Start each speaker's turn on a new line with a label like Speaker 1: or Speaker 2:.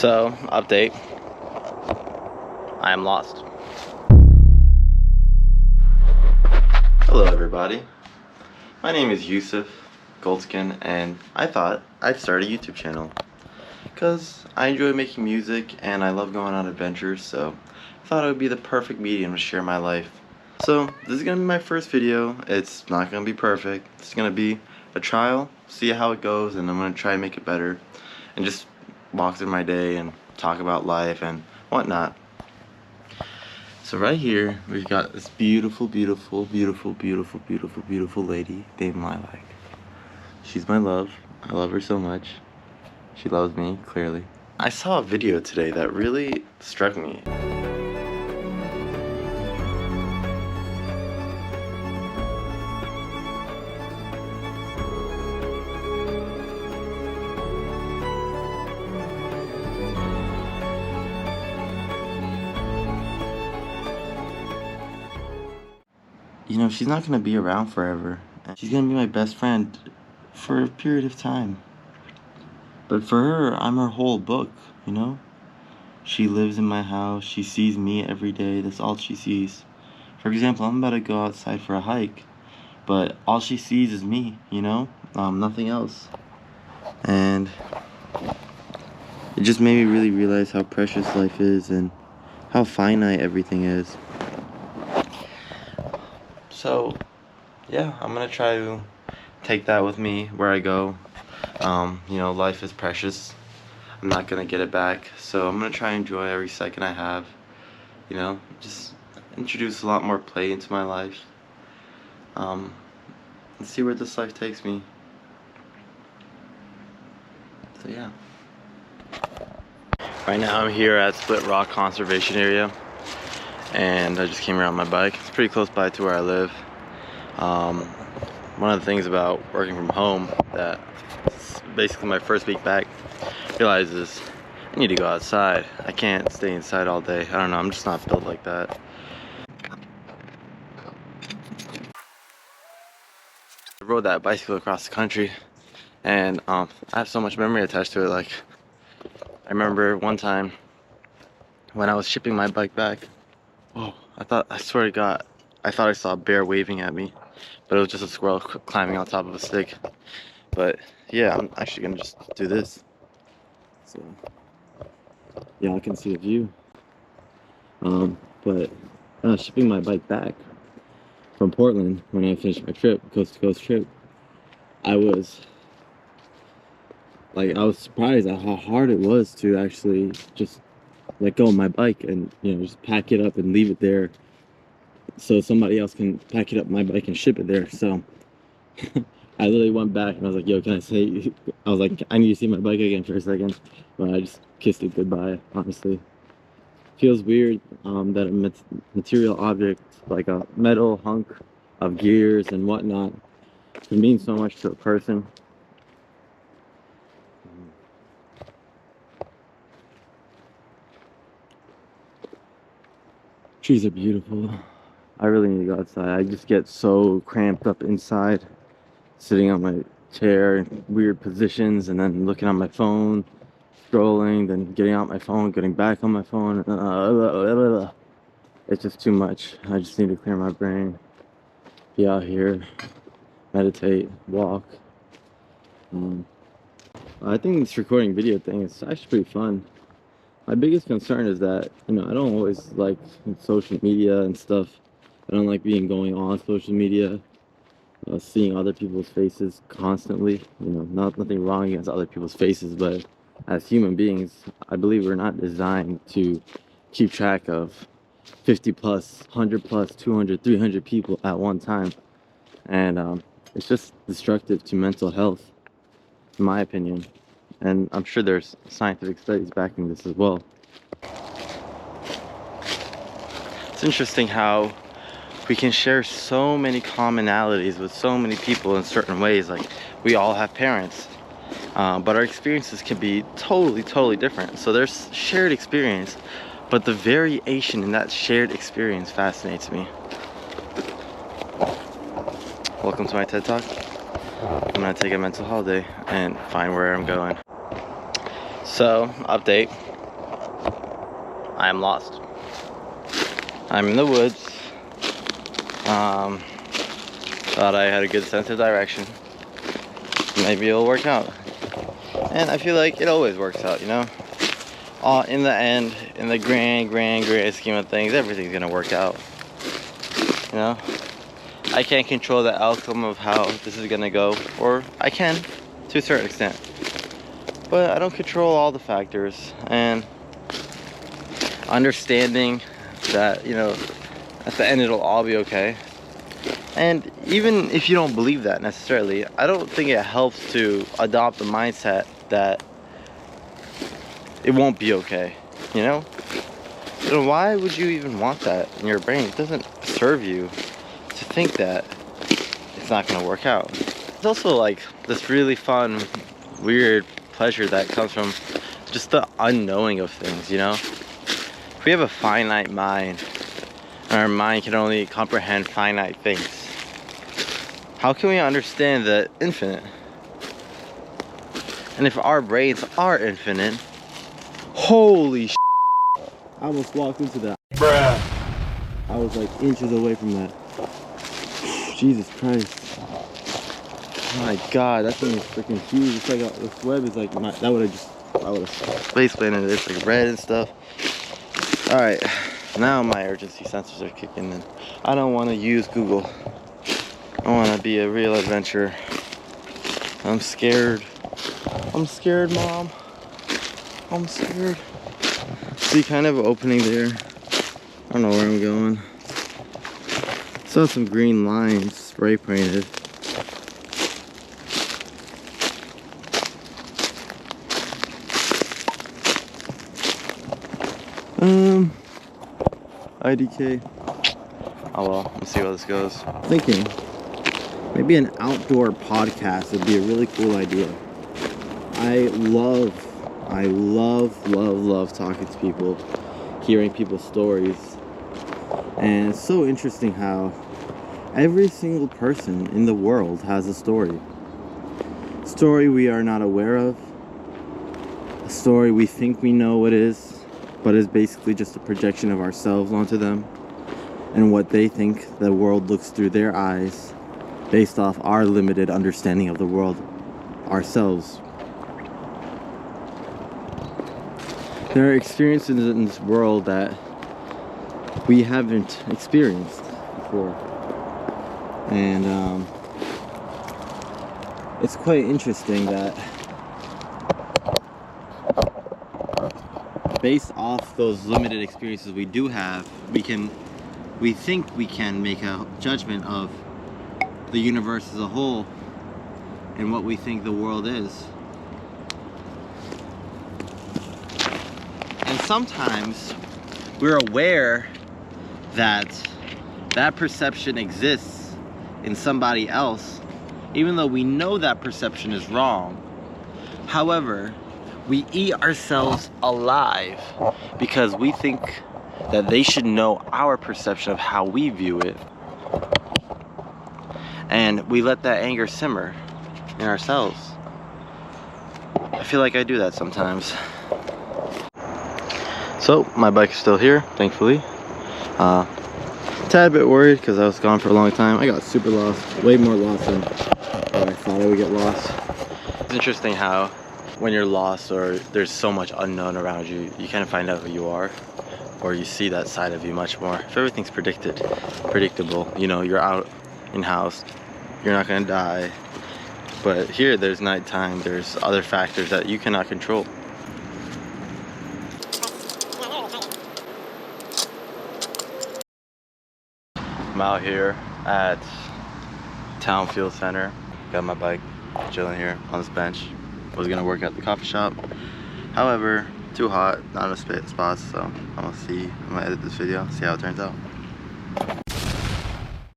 Speaker 1: So, update. I am lost. Hello everybody. My name is Yusuf Goldskin and I thought I'd start a YouTube channel. Because I enjoy making music and I love going on adventures, so I thought it would be the perfect medium to share my life. So, this is going to be my first video. It's not going to be perfect. It's going to be a trial, see how it goes, and I'm going to try and make it better. And just walk through my day and talk about life and whatnot. So right here, we've got this beautiful, beautiful, beautiful, beautiful, beautiful, beautiful lady named Lilac. She's my love. I love her so much. She loves me, clearly. I saw a video today that really struck me. You know, she's not gonna be around forever. She's gonna be my best friend for a period of time. But for her, I'm her whole book, you know? She lives in my house, she sees me every day, that's all she sees. For example, I'm about to go outside for a hike, but all she sees is me, you know? Nothing else. And it just made me really realize how precious life is and how finite everything is. So, yeah, I'm gonna try to take that with me where I go. You know, life is precious. I'm not gonna get it back, so I'm gonna try and enjoy every second I have. You know, just introduce a lot more play into my life. And see where this life takes me. So yeah. Right now I'm here at Split Rock Conservation Area. And I just came here on my bike. It's pretty close by to where I live. One of the things about working from home that basically my first week back realizes I need to go outside. I can't stay inside all day. I don't know, I'm just not built like that. I rode that bicycle across the country and I have so much memory attached to it. Like, I remember one time when I was shipping my bike back. Oh, I swear to God, I thought I saw a bear waving at me, but it was just a squirrel climbing on top of a stick. But yeah, I'm actually gonna just do this. So yeah, I can see the view. But shipping my bike back from Portland when I finished my trip, coast to coast trip, I was surprised at how hard it was to actually just let go of my bike and, you know, just pack it up and leave it there so somebody else can pack it up my bike and ship it there. So I literally went back and I was like, yo, can I say, I was like, I need to see my bike again for a second. But I just kissed it goodbye, honestly. Feels weird that a material object, like a metal hunk of gears and whatnot, can mean so much to a person. Trees are beautiful. I really need to go outside. I just get so cramped up inside, sitting on my chair in weird positions and then looking on my phone, scrolling, then getting out my phone, getting back on my phone. It's just too much. I just need to clear my brain, be out here, meditate, walk. I think this recording video thing is actually pretty fun. My biggest concern is that, you know, I don't always like social media and stuff. I don't like going on social media, seeing other people's faces constantly. You know, nothing wrong against other people's faces, but as human beings, I believe we're not designed to keep track of 50 plus, 100 plus, 200, 300 people at one time. And it's just destructive to mental health, in my opinion. And I'm sure there's scientific studies backing this as well. It's interesting how we can share so many commonalities with so many people in certain ways. Like, we all have parents, but our experiences can be totally different. So there's shared experience, but the variation in that shared experience fascinates me. Welcome to my TED Talk. I'm gonna take a mental holiday and find where I'm going. So, update. I am lost. I'm in the woods. Thought I had a good sense of direction. Maybe it'll work out. And I feel like it always works out, you know? In the end, in the grand scheme of things, everything's gonna work out. You know? I can't control the outcome of how this is gonna go, or I can, to a certain extent. But I don't control all the factors, and understanding that, you know, at the end it'll all be okay. And even if you don't believe that necessarily, I don't think it helps to adopt the mindset that it won't be okay, you know? Then why would you even want that in your brain? It doesn't serve you to think that it's not gonna work out. It's also like this really fun, weird pleasure that comes from just the unknowing of things, you know? If we have a finite mind, and our mind can only comprehend finite things, how can we understand the infinite? And if our brains are infinite, holy sh**. I almost walked into that. Bruh. I was like inches away from that. Jesus Christ. Oh my God, that thing is freaking huge. It's like this web is like, I would have face planted it. It's like red and stuff. Alright, now my urgency sensors are kicking in. I don't want to use Google. I want to be a real adventurer. I'm scared. I'm scared, Mom. I'm scared. See, kind of opening there. I don't know where I'm going. Saw some green lines spray painted. IDK. Oh well, let's see how this goes. Thinking maybe an outdoor podcast would be a really cool idea. I love talking to people, hearing people's stories. And it's so interesting how every single person in the world has a story. A story we are not aware of. A story we think we know what it is, but is basically just a projection of ourselves onto them. And what they think the world looks through their eyes based off our limited understanding of the world ourselves. There are experiences in this world that we haven't experienced before. And it's quite interesting that based off those limited experiences we do have, we think we can make a judgment of the universe as a whole and what we think the world is. And sometimes we're aware that that perception exists in somebody else, even though we know that perception is wrong. However, we eat ourselves alive because we think that they should know our perception of how we view it. And we let that anger simmer in ourselves. I feel like I do that sometimes. So, my bike is still here, thankfully. Tad bit worried because I was gone for a long time. I got super lost, way more lost than I thought I would get lost. It's interesting how when you're lost or there's so much unknown around you, you kind of find out who you are, or you see that side of you much more. If everything's predictable, you know, you're out in house, you're not gonna die. But here, there's nighttime, there's other factors that you cannot control. I'm out here at Town Field Center. Got my bike chilling here on this bench. Was gonna work at the coffee shop. However, too hot, not enough spots, so I'm gonna edit this video, see how it turns out.